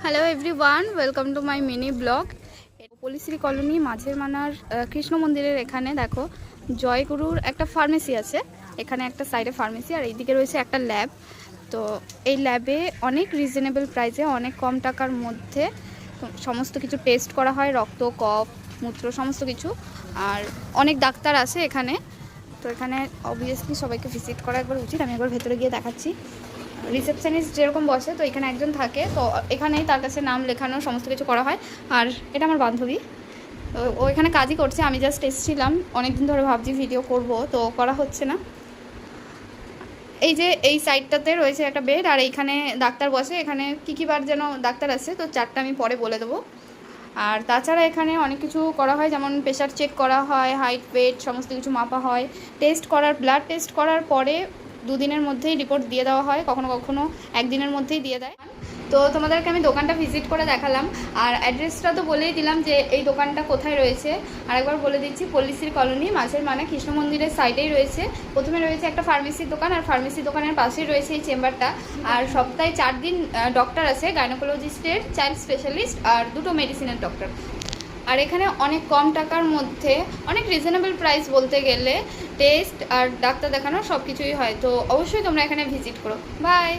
Hello everyone, welcome to my mini blog. Pallishree colony মাঝের মানার কৃষ্ণ মন্দিরের এখানে দেখো জয়গুরুর একটা ফার্মেসি আছে। এখানে একটা সাইডে ফার্মেসি আর এইদিকে রয়েছে একটা ল্যাব। তো এই ল্যাবে অনেক রিজনেবল প্রাইসে, অনেক কম টাকার মধ্যে সমস্ত কিছু টেস্ট করা হয়, রক্ত, কফ, মূত্র, সমস্ত কিছু। আর অনেক ডাক্তার আছে এখানে। তো এখানে অবভিয়াসলি সবাইকে ভিজিট করা একবার উচিত। আমি একবার ভেতরে গিয়ে দেখাচ্ছি। রিসেপশনিস্ট যেরকম বসে, তো এখানে একজন থাকে, তো এখানেই তার কাছে নাম লেখানো সমস্ত কিছু করা হয়। আর এটা আমার বান্ধবী, তো ও এখানে কাজই করছে। আমি জাস্ট এসেছিলাম, অনেকদিন ধরে ভাবছি ভিডিও করব, তো করা হচ্ছে না। এই যে এই সাইডটাতে রয়েছে একটা বেড, আর এইখানে ডাক্তার বসে। এখানে কী বার যেন ডাক্তার আছে, তো চারটা আমি পরে বলে দেবো। আর তাছাড়া এখানে অনেক কিছু করা হয়, যেমন প্রেশার চেক করা হয়, হাইট, ওয়েট সমস্ত কিছু মাপা হয়। টেস্ট করার, ব্লাড টেস্ট করার পরে 2 দিনের মধ্যেই রিপোর্ট দিয়ে দেওয়া হয়, কখনো কখনো 1 দিনের মধ্যেই দিয়ে দেয়। তো তোমাদেরকে আমি দোকানটা ভিজিট করে দেখালাম, আর অ্যাড্রেসটা তো বলেই দিলাম যে এই দোকানটা কোথায় রয়েছে। আরেকবার বলে দিচ্ছি, পল্লীশ্রী কলোনি মাঝের মানে কৃষ্ণ মন্দিরের সাইডেই রয়েছে। প্রথমে রয়েছে একটা ফার্মেসির দোকান, আর ফার্মেসির দোকানের পাশেই রয়েছে এই চেম্বারটা। আর সপ্তাহে 4 দিন ডক্টর আছে, গাইনোকোলজিস্টের, চাইল্ড স্পেশালিস্ট, আর 2টো মেডিসিনের ডক্টর। আর এখানে অনেক কম টাকার মধ্যে, অনেক রিজনেবল প্রাইস বলতে গেলে, টেস্ট আর ডাক্তার দেখানো সব কিছুই হয়। তো অবশ্যই তোমরা এখানে ভিজিট করো। বাই।